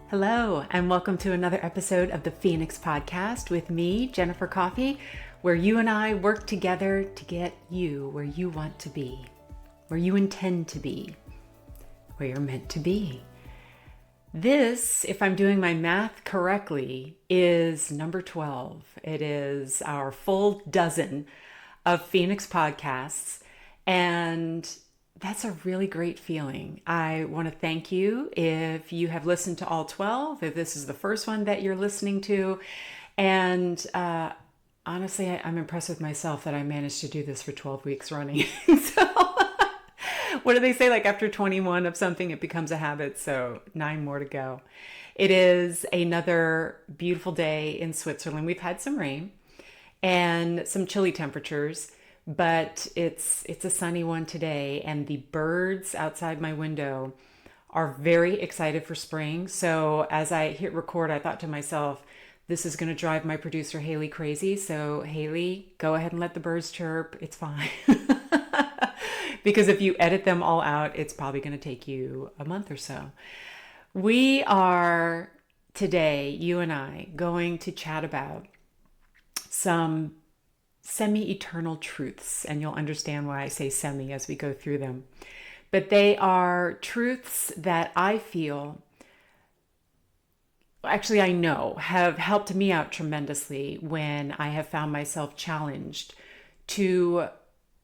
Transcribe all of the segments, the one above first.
Hello, and welcome to another episode of the Phoenix Podcast with me, Jennifer Coffey, where you and I work together to get you where you want to be, where you intend to be, where you're meant to be. This, if I'm doing my math correctly, is number 12. It is our full dozen of Phoenix podcasts, and that's a really great feeling. I want to thank you if you have listened to all 12, if this is the first one that you're listening to. And honestly, I'm impressed with myself that I managed to do this for 12 weeks running. So what do they say? Like after 21 of something, it becomes a habit. So 9 more to go. It is another beautiful day in Switzerland. We've had some rain and some chilly temperatures, but it's a sunny one today, and the birds outside my window are very excited for spring. So as I hit record, I thought to myself, this is going to drive my producer Haley crazy. So Haley, go ahead and let the birds chirp. It's fine. Because if you edit them all out, it's probably going to take you a month or so. We are today, you and I, going to chat about some semi-eternal truths, and you'll understand why I say semi as we go through them. But they are truths that I feel, actually I know, have helped me out tremendously when I have found myself challenged to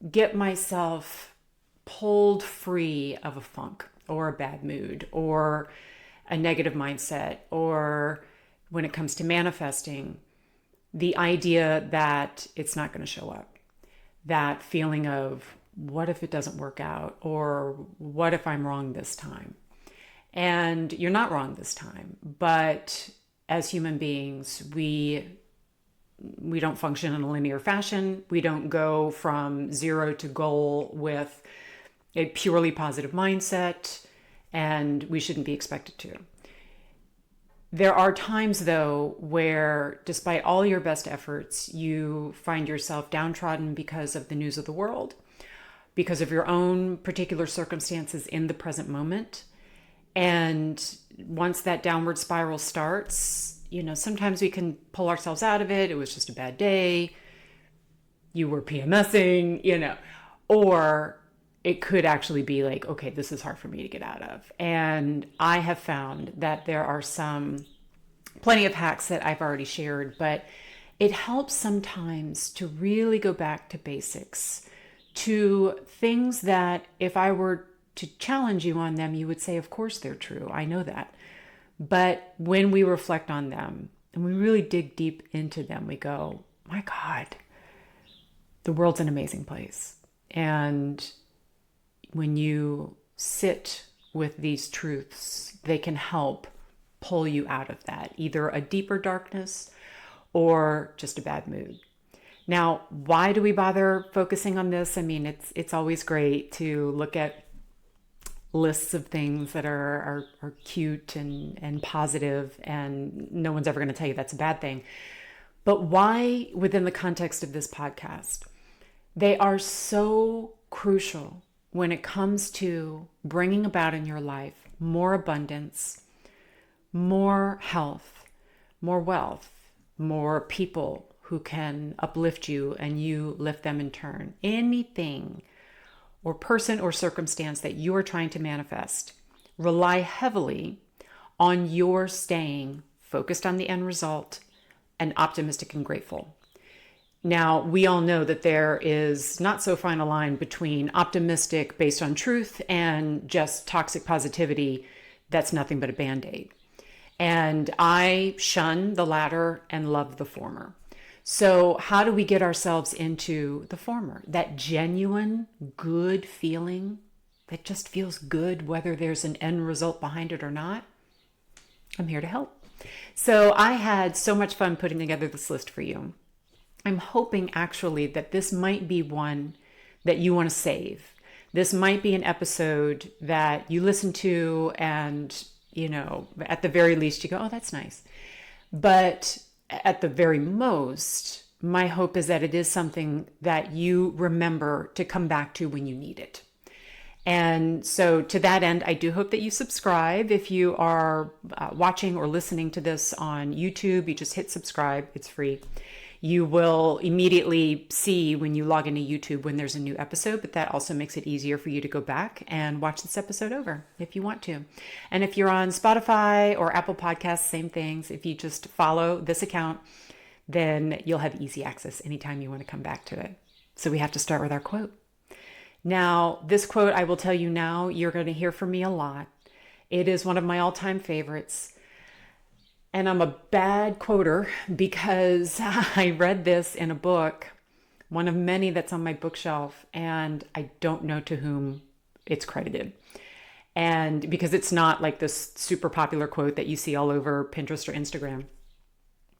get myself pulled free of a funk or a bad mood or a negative mindset, or when it comes to manifesting, the idea that it's not going to show up, that feeling of what if it doesn't work out, or what if I'm wrong this time? And you're not wrong this time, but as human beings, we don't function in a linear fashion. We don't go from zero to goal with a purely positive mindset, and we shouldn't be expected to. There are times, though, where despite all your best efforts, you find yourself downtrodden because of the news of the world, because of your own particular circumstances in the present moment. And once that downward spiral starts, sometimes we can pull ourselves out of it. It was just a bad day. You were PMSing, or it could actually be like, okay, this is hard for me to get out of. And I have found that there are plenty of hacks that I've already shared, but it helps sometimes to really go back to basics, to things that if I were to challenge you on them, you would say, of course they're true. I know that. But when we reflect on them and we really dig deep into them, we go, my God, the world's an amazing place. And when you sit with these truths, they can help pull you out of that, either a deeper darkness or just a bad mood. Now, why do we bother focusing on this? I mean, it's always great to look at lists of things that are cute and positive, and no one's ever going to tell you that's a bad thing. But why, within the context of this podcast, they are so crucial when it comes to bringing about in your life more abundance, more health, more wealth, more people who can uplift you and you lift them in turn. Anything or person or circumstance that you are trying to manifest, rely heavily on your staying focused on the end result and optimistic and grateful. Now, we all know that there is not so fine a line between optimistic based on truth and just toxic positivity that's nothing but a Band-Aid. And I shun the latter and love the former. So how do we get ourselves into the former? That genuine, good feeling that just feels good, whether there's an end result behind it or not. I'm here to help. So I had so much fun putting together this list for you. I'm hoping actually that this might be one that you want to save. This might be an episode that you listen to and, at the very least you go, oh, that's nice. But at the very most, my hope is that it is something that you remember to come back to when you need it. And so to that end, I do hope that you subscribe. If you are watching or listening to this on YouTube, you just hit subscribe. It's free. You will immediately see when you log into YouTube when there's a new episode, but that also makes it easier for you to go back and watch this episode over if you want to. And if you're on Spotify or Apple Podcasts, same things. If you just follow this account, then you'll have easy access anytime you want to come back to it. So we have to start with our quote. Now, this quote, I will tell you now, you're going to hear from me a lot. It is one of my all-time favorites. And I'm a bad quoter because I read this in a book, one of many that's on my bookshelf, and I don't know to whom it's credited. And because it's not like this super popular quote that you see all over Pinterest or Instagram.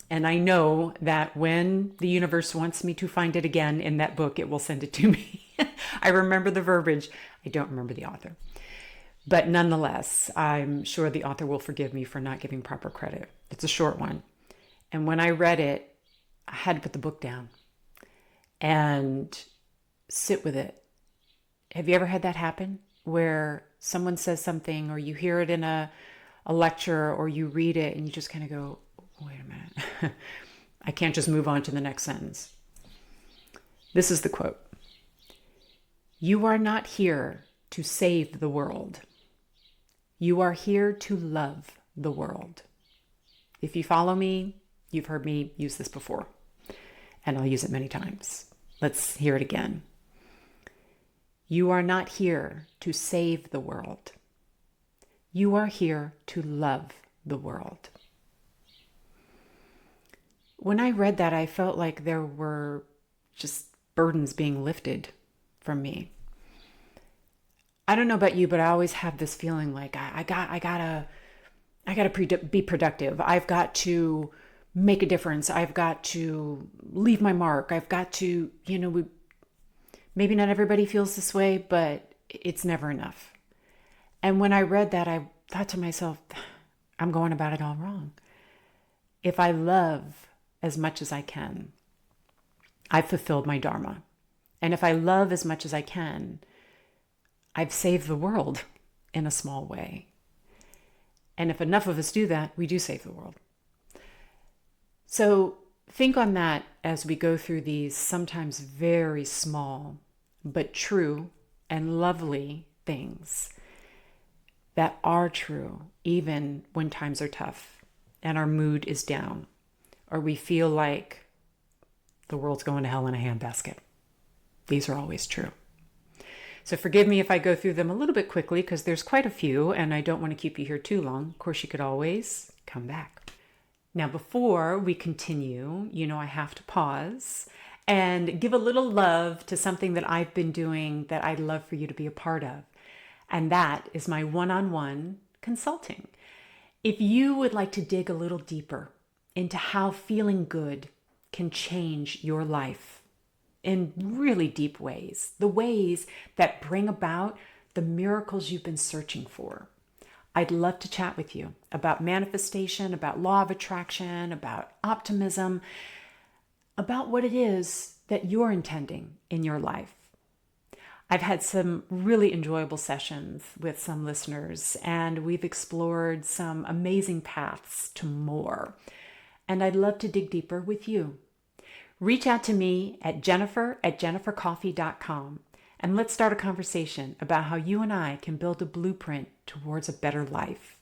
And I know that when the universe wants me to find it again in that book, it will send it to me. I remember the verbiage. I don't remember the author. But nonetheless, I'm sure the author will forgive me for not giving proper credit. It's a short one. And when I read it, I had to put the book down and sit with it. Have you ever had that happen where someone says something or you hear it in a lecture or you read it and you just kind of go, wait a minute, I can't just move on to the next sentence. This is the quote. You are not here to save the world. You are here to love the world. If you follow me, you've heard me use this before, and I'll use it many times. Let's hear it again. You are not here to save the world. You are here to love the world. When I read that, I felt like there were just burdens being lifted from me. I don't know about you, but I always have this feeling like I gotta be productive. I've got to make a difference. I've got to leave my mark. I've got to, maybe not everybody feels this way, but it's never enough. And when I read that, I thought to myself, I'm going about it all wrong. If I love as much as I can, I've fulfilled my dharma. And if I love as much as I can, I've saved the world in a small way. And if enough of us do that, we do save the world. So think on that as we go through these sometimes very small, but true and lovely things that are true, even when times are tough and our mood is down, or we feel like the world's going to hell in a handbasket. These are always true. So forgive me if I go through them a little bit quickly because there's quite a few and I don't want to keep you here too long. Of course, you could always come back. Now, before we continue, I have to pause and give a little love to something that I've been doing that I'd love for you to be a part of. And that is my one-on-one consulting. If you would like to dig a little deeper into how feeling good can change your life in really deep ways, the ways that bring about the miracles you've been searching for, I'd love to chat with you about manifestation, about law of attraction, about optimism, about what it is that you're intending in your life. I've had some really enjoyable sessions with some listeners, and we've explored some amazing paths to more. And I'd love to dig deeper with you. Reach out to me at jennifer@jennifercoffey.com and let's start a conversation about how you and I can build a blueprint towards a better life.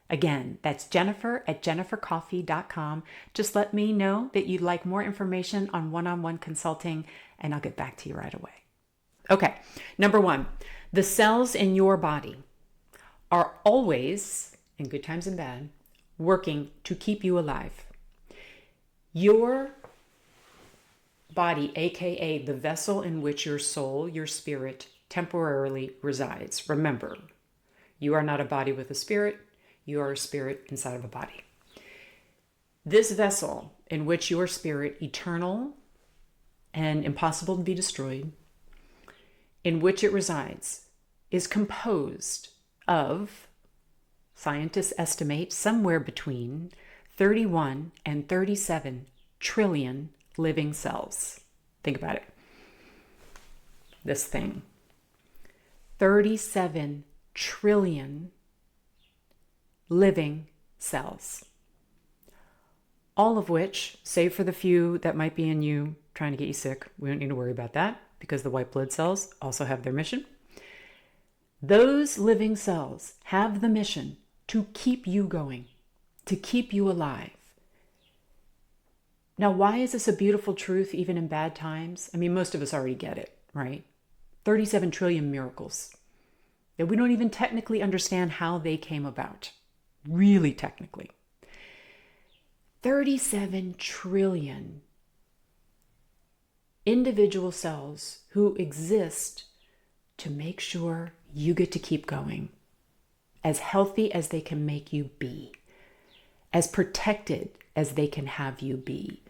Again, that's jennifer@jennifercoffey.com. Just let me know that you'd like more information on one-on-one consulting and I'll get back to you right away. Okay, number one, the cells in your body are always, in good times and bad, working to keep you alive. Your body, aka the vessel in which your soul, your spirit, temporarily resides. Remember, you are not a body with a spirit, you are a spirit inside of a body. This vessel in which your spirit, eternal and impossible to be destroyed, in which it resides, is composed of, scientists estimate, somewhere between 31 and 37 trillion living cells. Think about it. This thing. 37 trillion living cells. All of which, save for the few that might be in you trying to get you sick, we don't need to worry about that because the white blood cells also have their mission. Those living cells have the mission to keep you going, to keep you alive. Now, why is this a beautiful truth even in bad times? I mean, most of us already get it, right? 37 trillion miracles that we don't even technically understand how they came about. Really technically. 37 trillion individual cells who exist to make sure you get to keep going, as healthy as they can make you be, as protected as they can have you be.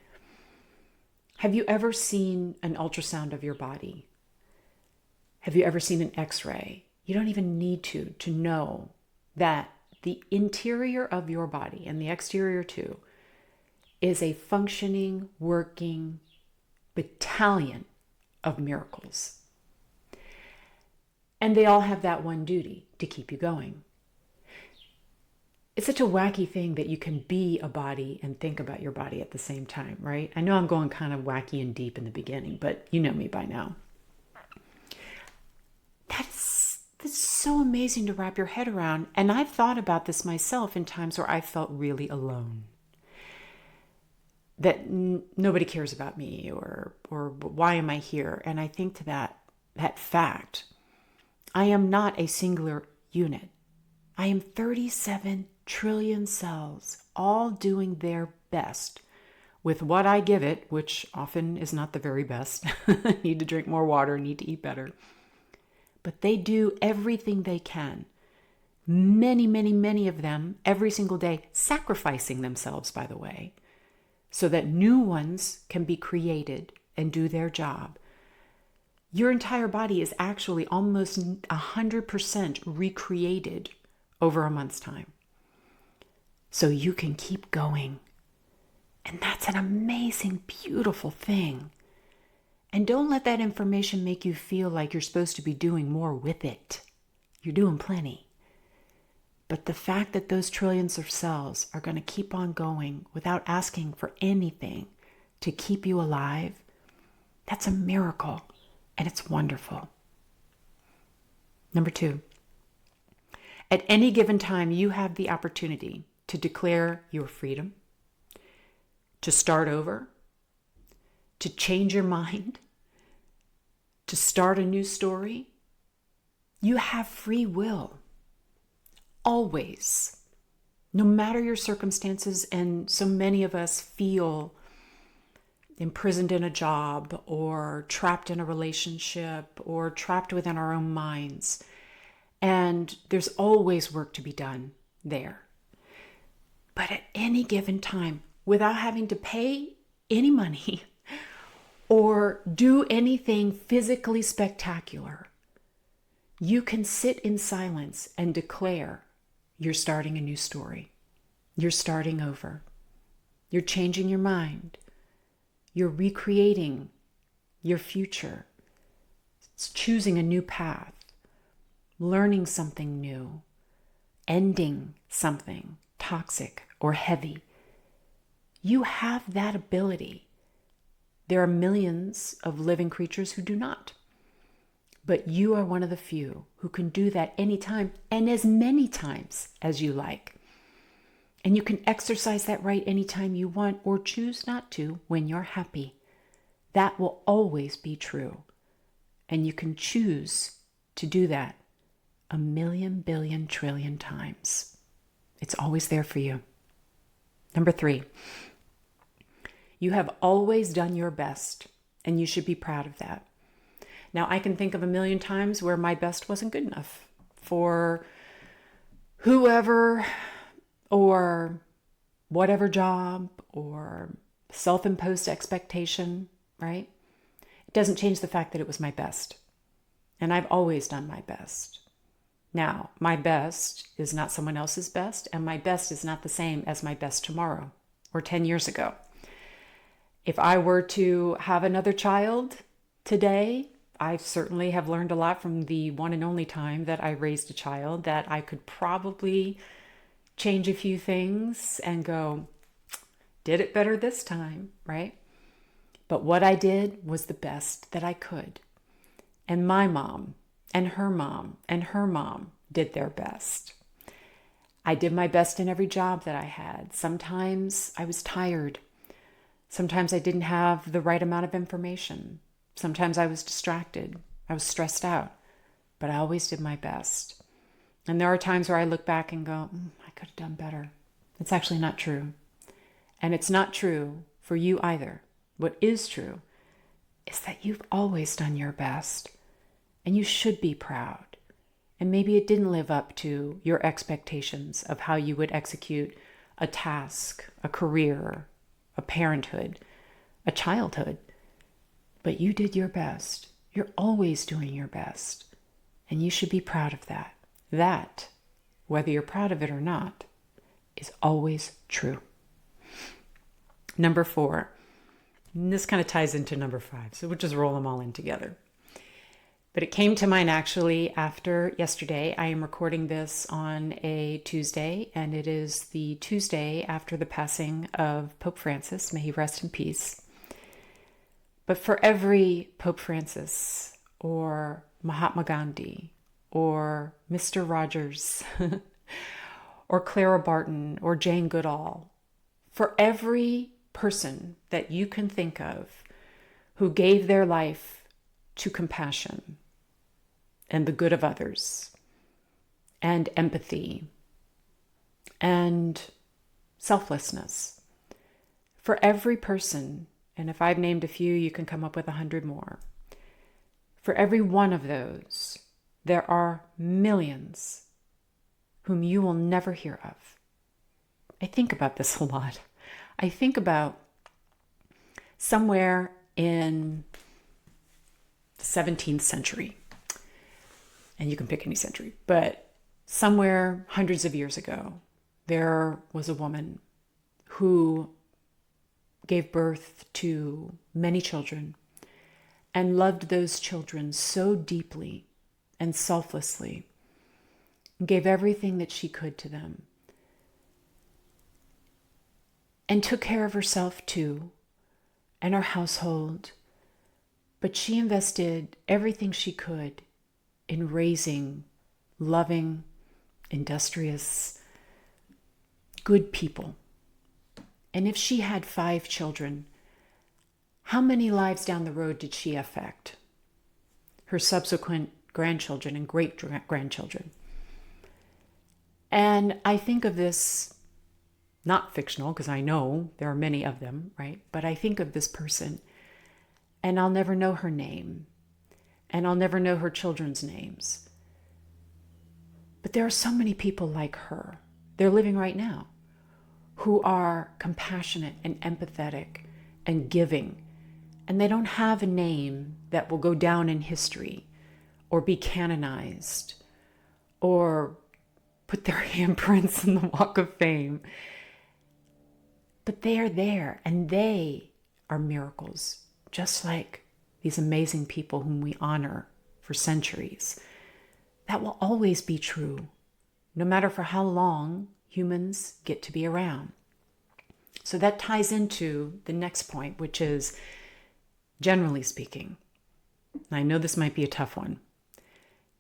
Have you ever seen an ultrasound of your body? Have you ever seen an X-ray? You don't even need to know that the interior of your body, and the exterior too, is a functioning, working battalion of miracles. And they all have that one duty, to keep you going. It's such a wacky thing that you can be a body and think about your body at the same time, right? I know I'm going kind of wacky and deep in the beginning, but you know me by now. That's so amazing to wrap your head around. And I've thought about this myself in times where I felt really alone. That nobody cares about me, or why am I here? And I think to that fact, I am not a singular unit. I am 37 trillion cells, all doing their best with what I give it, which often is not the very best. I need to drink more water, need to eat better. But they do everything they can. Many, many, many of them every single day, sacrificing themselves, by the way, so that new ones can be created and do their job. Your entire body is actually almost 100% recreated over a month's time. So you can keep going. And that's an amazing, beautiful thing. And don't let that information make you feel like you're supposed to be doing more with it. You're doing plenty. But the fact that those trillions of cells are going to keep on going without asking for anything to keep you alive, that's a miracle, and it's wonderful. Number 2, at any given time, you have the opportunity to declare your freedom, to start over, to change your mind, to start a new story. You have free will. Always. No matter your circumstances, and so many of us feel imprisoned in a job, or trapped in a relationship, or trapped within our own minds. And there's always work to be done there. But at any given time, without having to pay any money or do anything physically spectacular, you can sit in silence and declare you're starting a new story. You're starting over. You're changing your mind. You're recreating your future. It's choosing a new path, learning something new, ending something toxic or heavy. You have that ability. There are millions of living creatures who do not. But you are one of the few who can do that anytime and as many times as you like. And you can exercise that right anytime you want, or choose not to when you're happy. That will always be true. And you can choose to do that 1,000,000 billion trillion times. It's always there for you. Number 3, you have always done your best, and you should be proud of that. Now, I can think of 1,000,000 times where my best wasn't good enough for whoever or whatever job or self-imposed expectation, right? It doesn't change the fact that it was my best. And I've always done my best. Now, my best is not someone else's best, and my best is not the same as my best tomorrow or 10 years ago. If I were to have another child today, I certainly have learned a lot from the one and only time that I raised a child, that I could probably change a few things and go, did it better this time, right? But what I did was the best that I could. And my mom and her mom and her mom did their best. I did my best in every job that I had. Sometimes I was tired. Sometimes I didn't have the right amount of information. Sometimes I was distracted. I was stressed out. But I always did my best. And there are times where I look back and go, I could have done better. It's actually not true. And it's not true for you either. What is true is that you've always done your best. And you should be proud. And maybe it didn't live up to your expectations of how you would execute a task, a career, a parenthood, a childhood. But you did your best. You're always doing your best. And you should be proud of that. That, whether you're proud of it or not, is always true. Number 4. And this kind of ties into number 5. So we'll just roll them all in together. But it came to mind actually after yesterday. I am recording this on a Tuesday, and it is the Tuesday after the passing of Pope Francis. May he rest in peace. But for every Pope Francis or Mahatma Gandhi or Mr. Rogers or Clara Barton or Jane Goodall, for every person that you can think of who gave their life to compassion and the good of others and empathy and selflessness, for every person, and if I've named a few, you can come up with 100 more. For every one of those, there are millions whom you will never hear of. I think about this a lot. I think about somewhere in the 17th century, and you can pick any century, but somewhere hundreds of years ago, there was a woman who gave birth to many children and loved those children so deeply and selflessly, and gave everything that she could to them, and took care of herself too, and her household. But she invested everything she could in raising loving, industrious, good people. And if she had 5 children, how many lives down the road did she affect? Her subsequent grandchildren and great-grandchildren. And I think of this, not fictional, because I know there are many of them, right? But I think of this person, and I'll never know her name, and I'll never know her children's names. But there are so many people like her. They're living right now, who are compassionate and empathetic and giving. And they don't have a name that will go down in history or be canonized or put their handprints in the Walk of Fame. But they are there, and they are miracles, just like these amazing people whom we honor for centuries. That will always be true, no matter for how long humans get to be around. So that ties into the next point, which is, generally speaking, and I know this might be a tough one,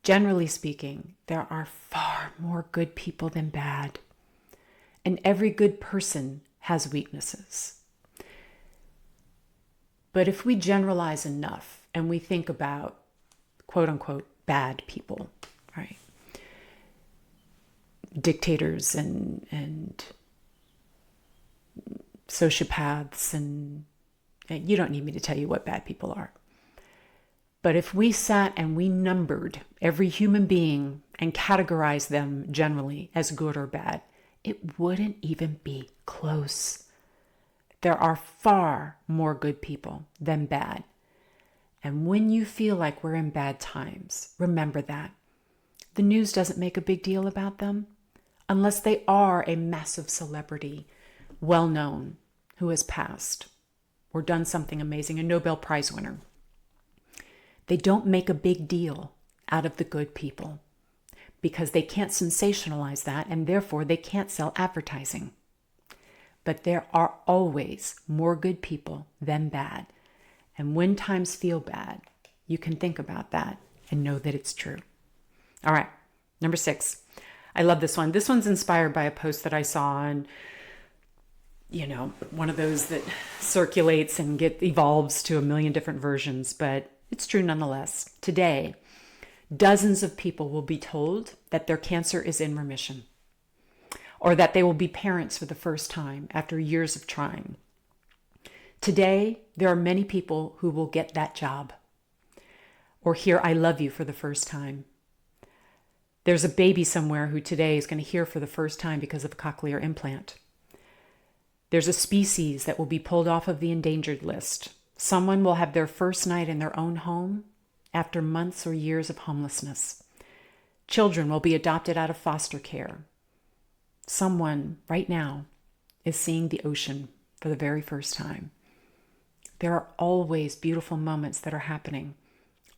generally speaking, there are far more good people than bad. And every good person has weaknesses. But if we generalize enough and we think about quote unquote bad people, right? Dictators and sociopaths, and you don't need me to tell you what bad people are. But if we sat and we numbered every human being and categorized them generally as good or bad, it wouldn't even be close. There are far more good people than bad. And when you feel like we're in bad times, remember that. The news doesn't make a big deal about them unless they are a massive celebrity, well known, who has passed or done something amazing, a Nobel Prize winner. They don't make a big deal out of the good people because they can't sensationalize that, and therefore they can't sell advertising. But there are always more good people than bad. And when times feel bad, you can think about that and know that it's true. All right, number 6. I love this one. This one's inspired by a post that I saw on, one of those that circulates and evolves to a million different versions, but it's true nonetheless. Today, dozens of people will be told that their cancer is in remission, or that they will be parents for the first time after years of trying. Today, there are many people who will get that job or hear "I love you" for the first time. There's a baby somewhere who today is going to hear for the first time because of a cochlear implant. There's a species that will be pulled off of the endangered list. Someone will have their first night in their own home after months or years of homelessness. Children will be adopted out of foster care. Someone right now is seeing the ocean for the very first time. There are always beautiful moments that are happening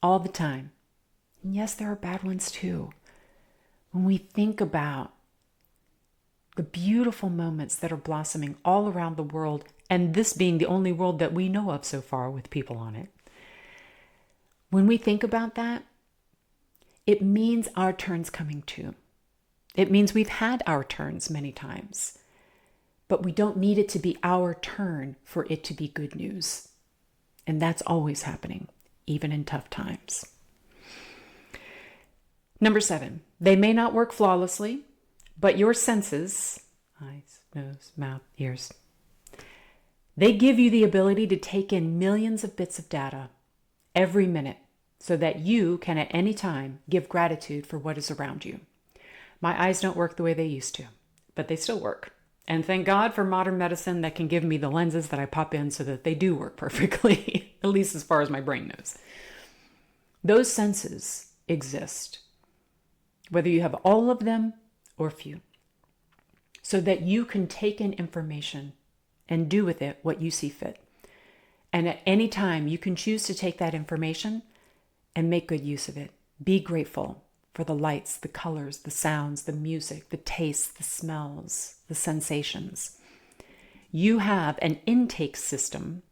all the time. And yes, there are bad ones too. When we think about the beautiful moments that are blossoming all around the world, and this being the only world that we know of so far with people on it, when we think about that, it means our turn's coming too. It means we've had our turns many times, but we don't need it to be our turn for it to be good news. And that's always happening, even in tough times. Number 7, they may not work flawlessly, but your senses, eyes, nose, mouth, ears, they give you the ability to take in millions of bits of data every minute so that you can at any time give gratitude for what is around you. My eyes don't work the way they used to, but they still work. And thank God for modern medicine that can give me the lenses that I pop in so that they do work perfectly, at least as far as my brain knows. Those senses exist, whether you have all of them or few, so that you can take in information and do with it what you see fit. And at any time, you can choose to take that information and make good use of it. Be grateful for the lights, the colors, the sounds, the music, the tastes, the smells, the sensations. You have an intake system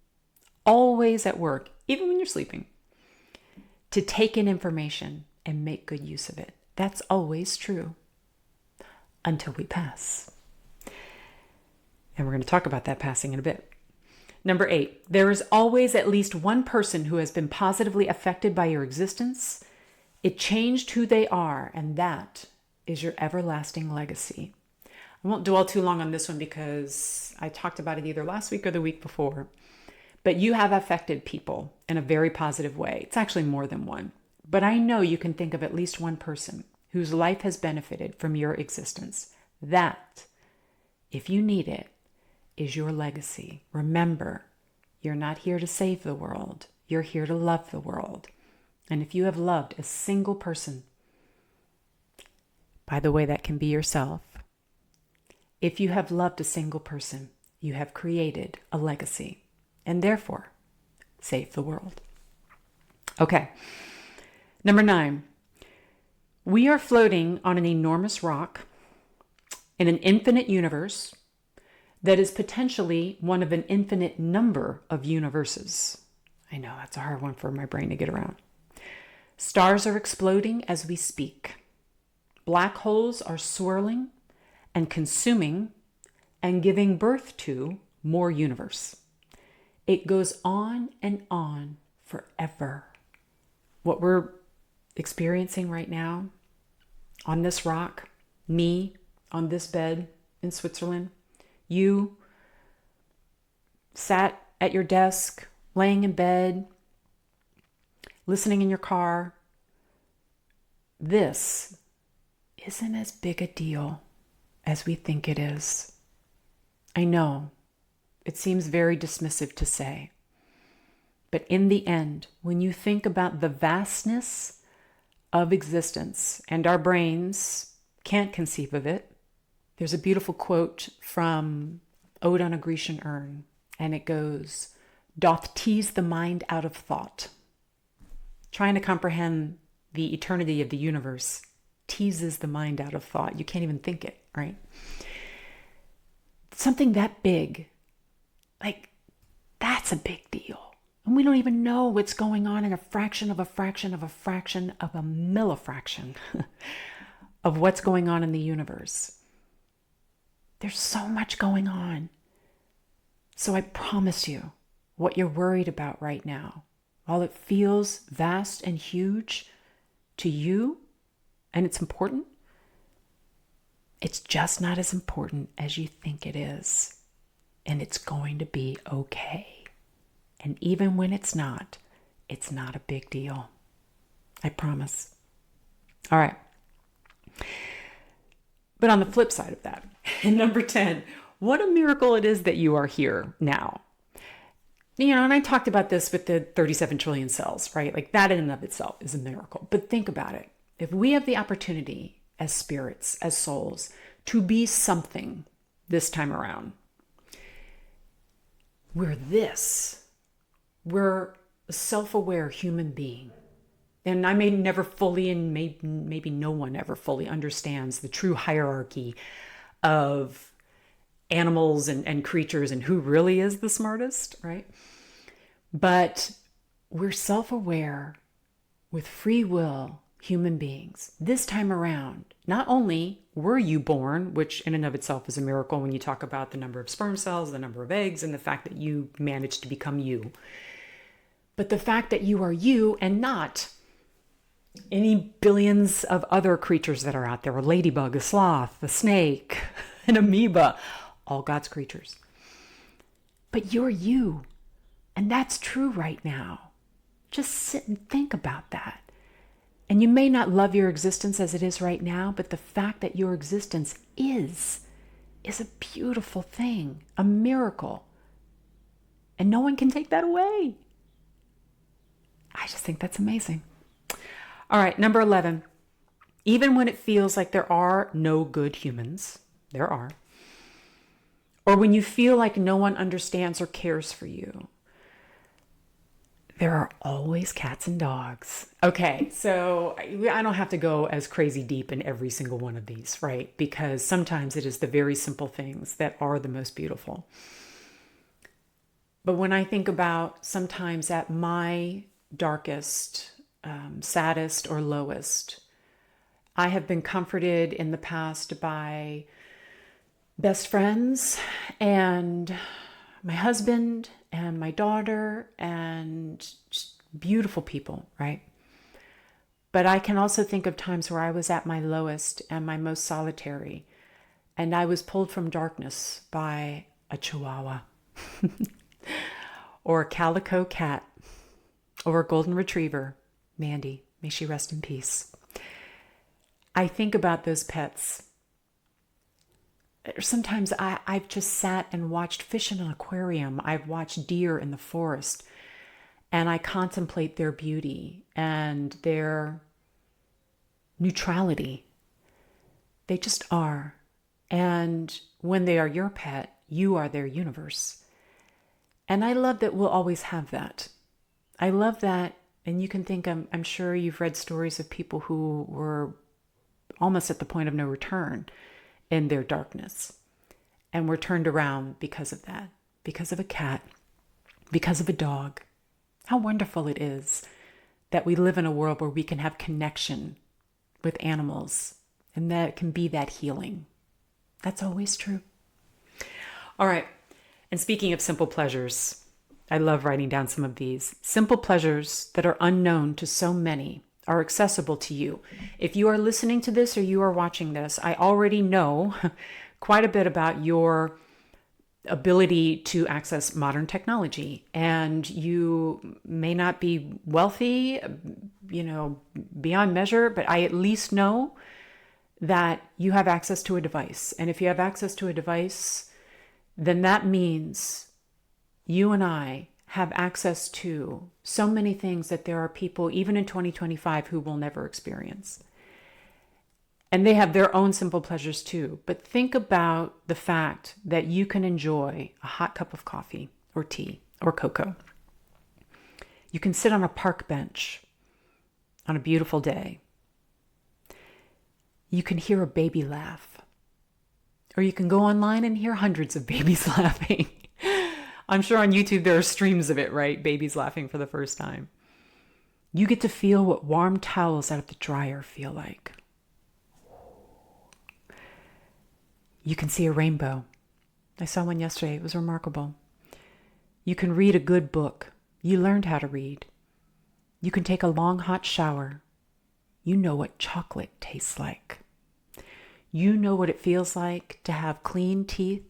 always at work, even when you're sleeping, to take in information and make good use of it. That's always true until we pass. And we're going to talk about that passing in a bit. Number 8, there is always at least one person who has been positively affected by your existence. It changed who they are, and that is your everlasting legacy. I won't dwell too long on this one because I talked about it either last week or the week before. But you have affected people in a very positive way. It's actually more than one. But I know you can think of at least one person whose life has benefited from your existence. That, if you need it, is your legacy. Remember, you're not here to save the world. You're here to love the world. And if you have loved a single person, by the way, that can be yourself. If you have loved a single person, you have created a legacy and therefore saved the world. Okay. Number 9, we are floating on an enormous rock in an infinite universe that is potentially one of an infinite number of universes. I know that's a hard one for my brain to get around. Stars are exploding as we speak. Black holes are swirling and consuming and giving birth to more universe. It goes on and on forever. What we're experiencing right now on this rock, me on this bed in Switzerland, you sat at your desk, laying in bed, listening in your car. This isn't as big a deal as we think it is. I know it seems very dismissive to say, but in the end, when you think about the vastness of existence, and our brains can't conceive of it, there's a beautiful quote from Ode on a Grecian Urn, and it goes, "Doth tease the mind out of thought." Trying to comprehend the eternity of the universe teases the mind out of thought. You can't even think it, right? Something that big, like, that's a big deal. And we don't even know what's going on in a fraction of a fraction of a fraction of a millifraction of what's going on in the universe. There's so much going on. So I promise you, what you're worried about right now, while it feels vast and huge to you, and it's important, it's just not as important as you think it is. And it's going to be okay. And even when it's not a big deal. I promise. All right. But on the flip side of that, number 10, what a miracle it is that you are here now. And I talked about this with the 37 trillion cells, right? Like that in and of itself is a miracle. But think about it. If we have the opportunity as spirits, as souls, to be something this time around, we're a self-aware human being. And I may never fully, and maybe no one ever fully understands the true hierarchy of animals and creatures and who really is the smartest, right? But we're self-aware with free will human beings. This time around, not only were you born, which in and of itself is a miracle when you talk about the number of sperm cells, the number of eggs, and the fact that you managed to become you, but the fact that you are you and not any billions of other creatures that are out there, a ladybug, a sloth, a snake, an amoeba, all God's creatures. But you're you. And that's true right now. Just sit and think about that. And you may not love your existence as it is right now, but the fact that your existence is a beautiful thing, a miracle. And no one can take that away. I just think that's amazing. All right, number 11. Even when it feels like there are no good humans, there are. Or when you feel like no one understands or cares for you, there are always cats and dogs. Okay, so I don't have to go as crazy deep in every single one of these, right? Because sometimes it is the very simple things that are the most beautiful. But when I think about sometimes at my darkest, saddest, or lowest, I have been comforted in the past by best friends and my husband and my daughter and just beautiful people, right? But I can also think of times where I was at my lowest and my most solitary, and I was pulled from darkness by a chihuahua or a calico cat or a golden retriever, Mandy, may she rest in peace. I think about those pets. Sometimes I've just sat and watched fish in an aquarium. I've watched deer in the forest, and I contemplate their beauty and their neutrality. They just are. And when they are your pet, you are their universe. And I love that we'll always have that. I love that. And you can think, I'm sure you've read stories of people who were almost at the point of no return in their darkness, and were turned around because of that, because of a cat, because of a dog. How wonderful it is that we live in a world where we can have connection with animals, and that it can be that healing. That's always true. All right. And speaking of simple pleasures, I love writing down some of these. Simple pleasures that are unknown to so many are accessible to you. If you are listening to this or you are watching this, I already know quite a bit about your ability to access modern technology. And you may not be wealthy, beyond measure, but I at least know that you have access to a device. And if you have access to a device, then that means you and I have access to so many things that there are people, even in 2025, who will never experience. And they have their own simple pleasures too. But think about the fact that you can enjoy a hot cup of coffee or tea or cocoa. You can sit on a park bench on a beautiful day, you can hear a baby laugh. Or you can go online and hear hundreds of babies laughing. I'm sure on YouTube there are streams of it, right? Babies laughing for the first time. You get to feel what warm towels out of the dryer feel like. You can see a rainbow. I saw one yesterday. It was remarkable. You can read a good book. You learned how to read. You can take a long hot shower. You know what chocolate tastes like. You know what it feels like to have clean teeth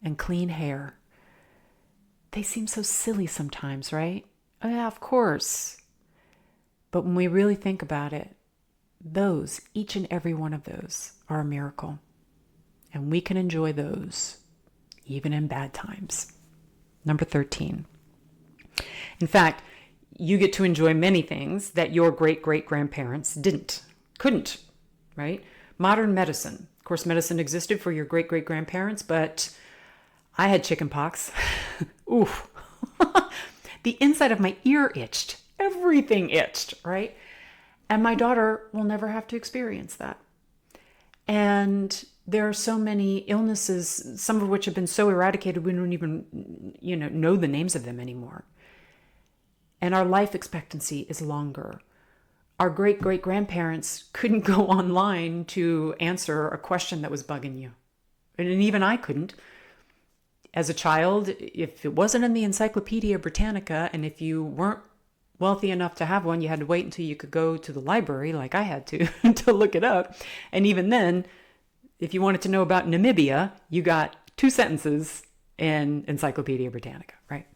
and clean hair. They seem so silly sometimes, right? Oh, yeah, of course. But when we really think about it, those, each and every one of those, are a miracle. And we can enjoy those even in bad times. Number 13. In fact, you get to enjoy many things that your great-great-grandparents couldn't, right? Modern medicine. Of course, medicine existed for your great-great-grandparents, but I had chicken pox. Oof. The inside of my ear itched. Everything itched, right? And my daughter will never have to experience that. And there are so many illnesses, some of which have been so eradicated we don't even, know the names of them anymore. And our life expectancy is longer. Our great-great-grandparents couldn't go online to answer a question that was bugging you. And even I couldn't. As a child, if it wasn't in the Encyclopedia Britannica, and if you weren't wealthy enough to have one, you had to wait until you could go to the library, like I had to, to look it up. And even then, if you wanted to know about Namibia, you got 2 sentences in Encyclopedia Britannica, right?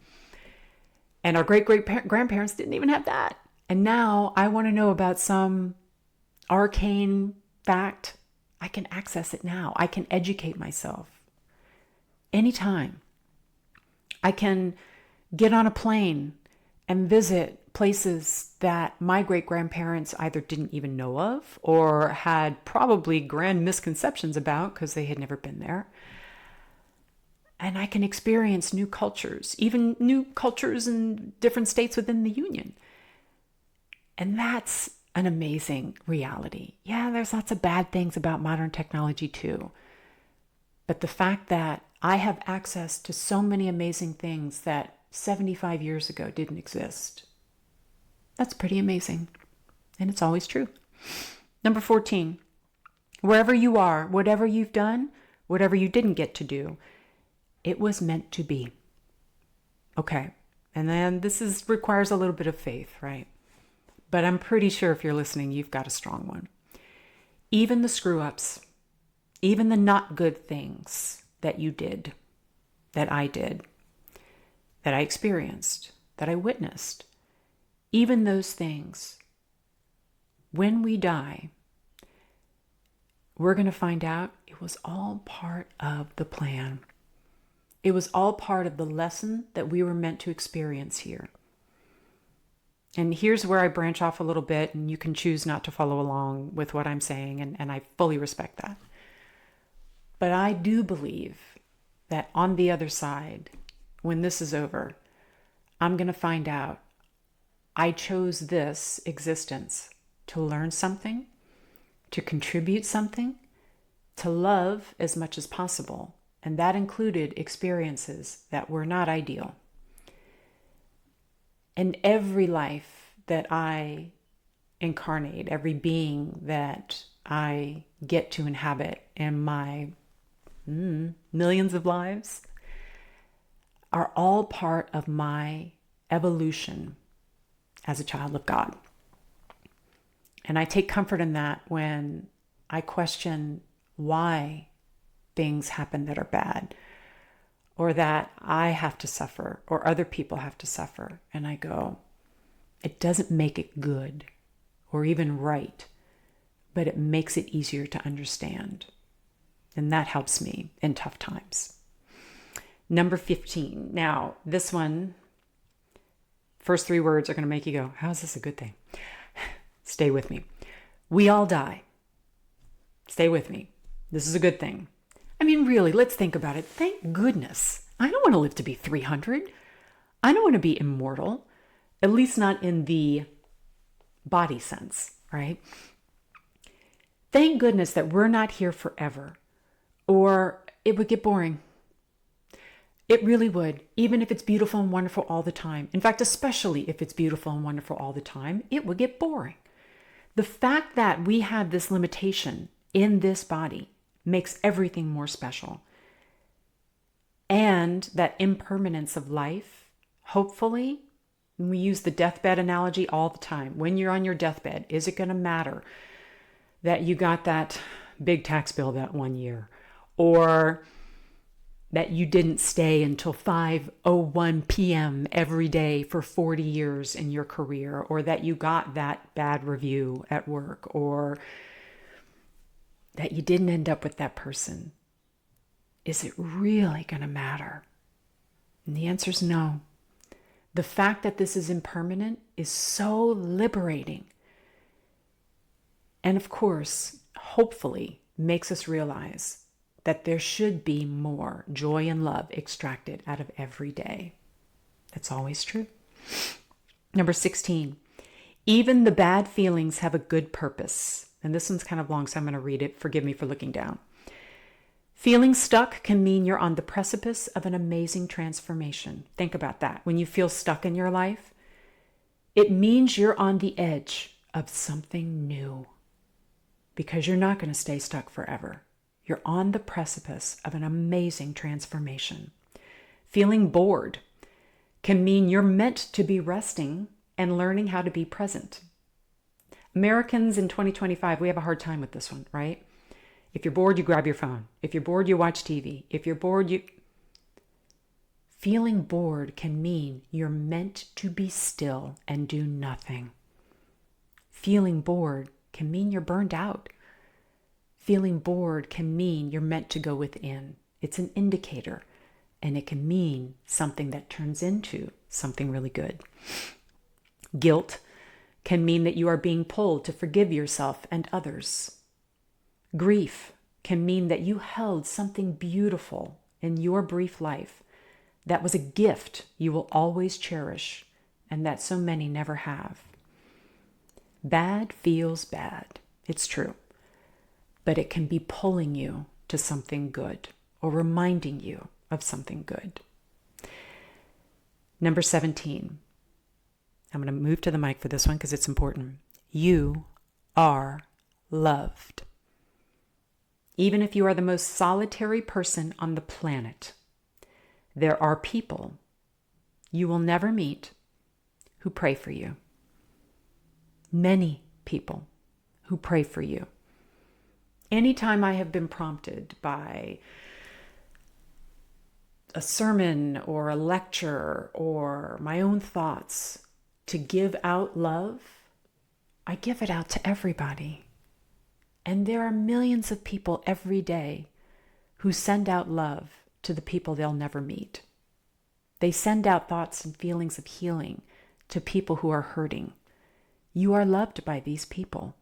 And our great-great-grandparents didn't even have that. And now I want to know about some arcane fact. I can access it now. I can educate myself anytime. I can get on a plane and visit places that my great-grandparents either didn't even know of or had probably grand misconceptions about because they had never been there. And I can experience new cultures, even new cultures in different states within the Union. And that's an amazing reality. Yeah, there's lots of bad things about modern technology too. But the fact that I have access to so many amazing things that 75 years ago didn't exist, that's pretty amazing. And it's always true. Number 14, wherever you are, whatever you've done, whatever you didn't get to do, it was meant to be. Okay. And then requires a little bit of faith, right? But I'm pretty sure if you're listening, you've got a strong one. Even the screw-ups, even the not good things that you did, that I did, that I experienced, that I witnessed, even those things, when we die, we're going to find out it was all part of the plan. It was all part of the lesson that we were meant to experience here. And here's where I branch off a little bit, and you can choose not to follow along with what I'm saying, and I fully respect that. But I do believe that on the other side, when this is over, I'm going to find out I chose this existence to learn something, to contribute something, to love as much as possible. And that included experiences that were not ideal. And every life that I incarnate, every being that I get to inhabit in my millions of lives are all part of my evolution as a child of God. And I take comfort in that when I question why things happen that are bad, or that I have to suffer, or other people have to suffer. And I go, it doesn't make it good or even right, but it makes it easier to understand. And that helps me in tough times. Number 15. Now, this one, first 3 words are going to make you go, how is this a good thing? Stay with me. We all die. Stay with me. This is a good thing. I mean, really, let's think about it. Thank goodness. I don't want to live to be 300. I don't want to be immortal, at least not in the body sense, right? Thank goodness that we're not here forever, or it would get boring. It really would, even if it's beautiful and wonderful all the time. In fact, especially if it's beautiful and wonderful all the time, it would get boring. The fact that we have this limitation in this body makes everything more special. And that impermanence of life, hopefully, we use the deathbed analogy all the time. When you're on your deathbed, is it going to matter that you got that big tax bill that one year, or that you didn't stay until 5:01 p.m. every day for 40 years in your career, or that you got that bad review at work, or that you didn't end up with that person? Is it really going to matter? And the answer is no. The fact that this is impermanent is so liberating. And of course, hopefully, makes us realize that there should be more joy and love extracted out of every day. That's always true. Number 16, even the bad feelings have a good purpose. And this one's kind of long, so I'm going to read it. Forgive me for looking down. Feeling stuck can mean you're on the precipice of an amazing transformation. Think about that. When you feel stuck in your life, it means you're on the edge of something new, because you're not going to stay stuck forever. You're on the precipice of an amazing transformation. Feeling bored can mean you're meant to be resting and learning how to be present. Americans in 2025, we have a hard time with this one, right? If you're bored, you grab your phone. If you're bored, you watch TV. If you're bored, Feeling bored can mean you're meant to be still and do nothing. Feeling bored can mean you're burned out. Feeling bored can mean you're meant to go within. It's an indicator, and it can mean something that turns into something really good. Guilt can mean that you are being pulled to forgive yourself and others. Grief can mean that you held something beautiful in your brief life that was a gift you will always cherish and that so many never have. Bad feels bad. It's true. But it can be pulling you to something good or reminding you of something good. Number 17. I'm going to move to the mic for this one because it's important. You are loved. Even if you are the most solitary person on the planet, there are people you will never meet who pray for you. Many people who pray for you. Anytime I have been prompted by a sermon or a lecture or my own thoughts to give out love, I give it out to everybody. And there are millions of people every day who send out love to the people they'll never meet. They send out thoughts and feelings of healing to people who are hurting. You are loved by these people,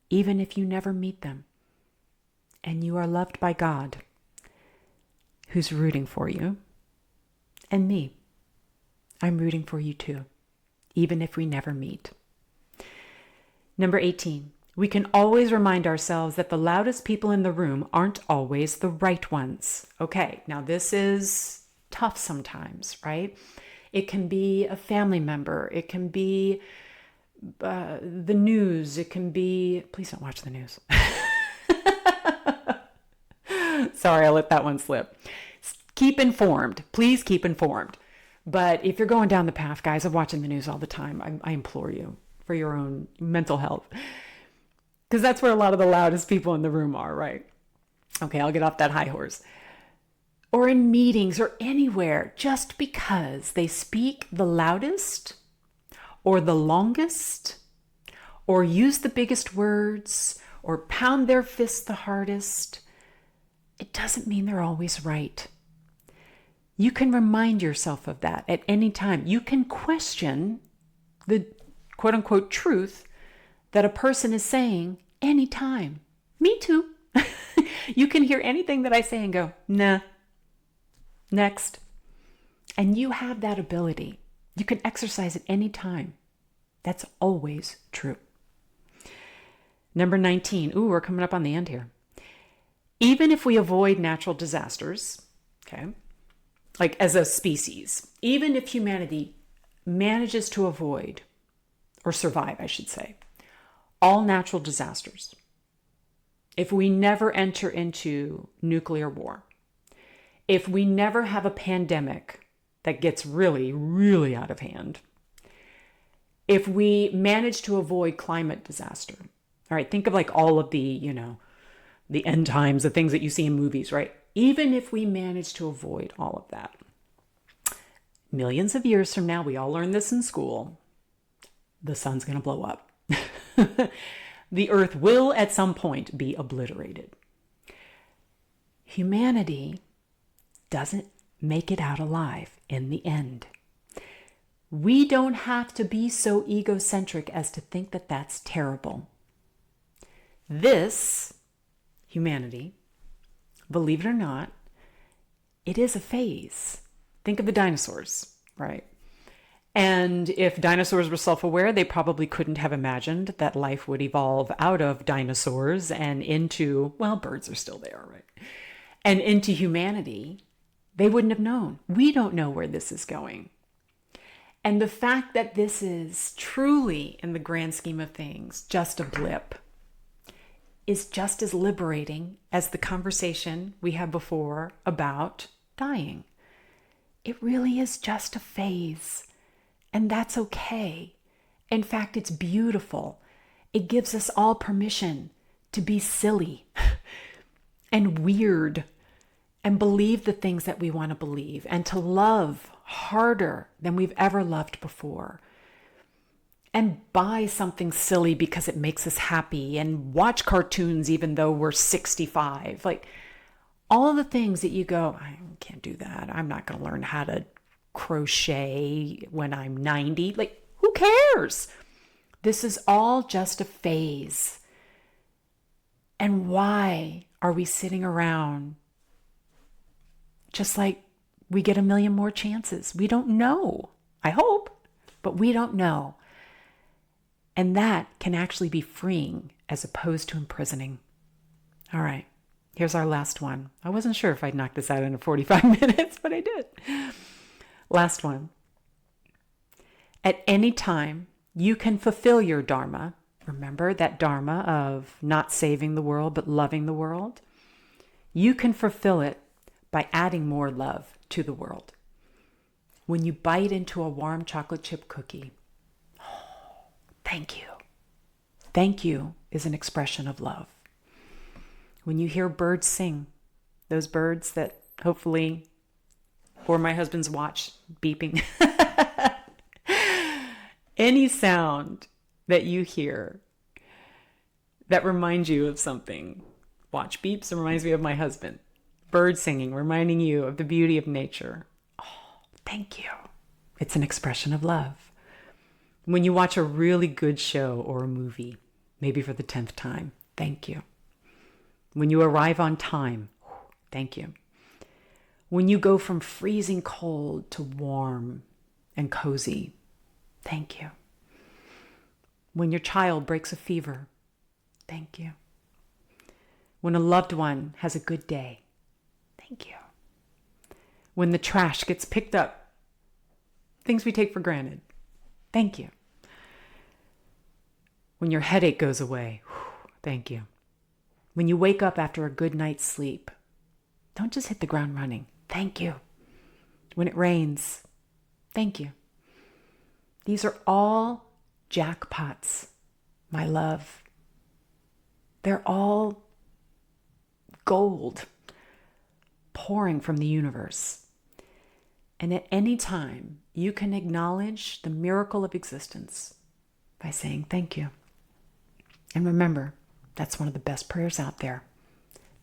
even if you never meet them. And you are loved by God, who's rooting for you. And me. I'm rooting for you too, even if we never meet. Number 18. We can always remind ourselves that the loudest people in the room aren't always the right ones. Okay, now this is tough sometimes, right? It can be a family member. It can be the news. It can be... Please don't watch the news. Sorry, I let that one slip. Keep informed. Please keep informed. But if you're going down the path, guys, of watching the news all the time, I implore you for your own mental health. Because that's where a lot of the loudest people in the room are, right? Okay, I'll get off that high horse. Or in meetings or anywhere, just because they speak the loudest or the longest or use the biggest words or pound their fists the hardest, it doesn't mean they're always right. You can remind yourself of that at any time. You can question the quote-unquote truth that a person is saying anytime. Me too. You can hear anything that I say and go, nah, next. And you have that ability. You can exercise it any time. That's always true. Number 19. Ooh, we're coming up on the end here. Even if we avoid natural disasters, okay, like as a species, even if humanity manages to avoid or survive, I should say, all natural disasters, if we never enter into nuclear war, if we never have a pandemic that gets really, really out of hand, if we manage to avoid climate disaster, all right, think of like all of the, the end times, the things that you see in movies, right? Even if we manage to avoid all of that, millions of years from now, we all learned this in school, the sun's going to blow up. The earth will at some point be obliterated. Humanity doesn't make it out alive in the end. We don't have to be so egocentric as to think that that's terrible. This, humanity, believe it or not, it is a phase. Think of the dinosaurs, right? And if dinosaurs were self-aware, they probably couldn't have imagined that life would evolve out of dinosaurs and into, well, birds are still there, right? And into humanity. They wouldn't have known. We don't know where this is going. And the fact that this is truly, in the grand scheme of things, just a blip is just as liberating as the conversation we had before about dying. It really is just a phase. And that's okay. In fact, it's beautiful. It gives us all permission to be silly and weird and believe the things that we want to believe and to love harder than we've ever loved before. And buy something silly because it makes us happy and watch cartoons even though we're 65. Like all the things that you go, I can't do that. I'm not going to learn how to crochet when I'm 90. Like, who cares? This is all just a phase. And why are we sitting around just like we get a million more chances? We don't know. I hope, but we don't know. And that can actually be freeing as opposed to imprisoning. All right, here's our last one. I wasn't sure if I'd knock this out in 45 minutes, but I did. Last one. At any time, you can fulfill your dharma. Remember that dharma of not saving the world, but loving the world? You can fulfill it by adding more love to the world. When you bite into a warm chocolate chip cookie, thank you. Thank you is an expression of love. When you hear birds sing, those birds that hopefully, or my husband's watch beeping, any sound that you hear that reminds you of something. Watch beeps, it reminds me of my husband. Bird singing, reminding you of the beauty of nature. Oh, thank you. It's an expression of love. When you watch a really good show or a movie, maybe for the 10th time, thank you. When you arrive on time, thank you. When you go from freezing cold to warm and cozy, thank you. When your child breaks a fever, thank you. When a loved one has a good day, thank you. When the trash gets picked up, things we take for granted, thank you. When your headache goes away, thank you. When you wake up after a good night's sleep, don't just hit the ground running. Thank you. When it rains, thank you. These are all jackpots, my love. They're all gold pouring from the universe. And at any time, you can acknowledge the miracle of existence by saying thank you. And remember, that's one of the best prayers out there.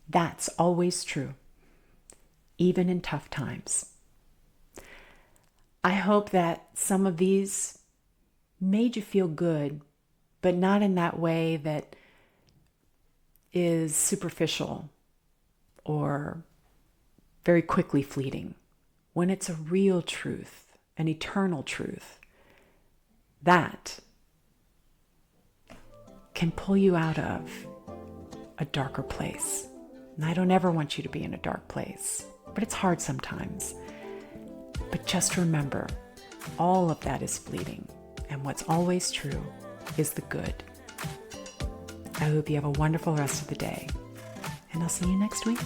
That's always true, even in tough times. I hope that some of these made you feel good, but not in that way that is superficial or very quickly fleeting. When it's a real truth, an eternal truth, that can pull you out of a darker place. And I don't ever want you to be in a dark place, but it's hard sometimes. But just remember, all of that is fleeting, and what's always true is the good. I hope you have a wonderful rest of the day, and I'll see you next week.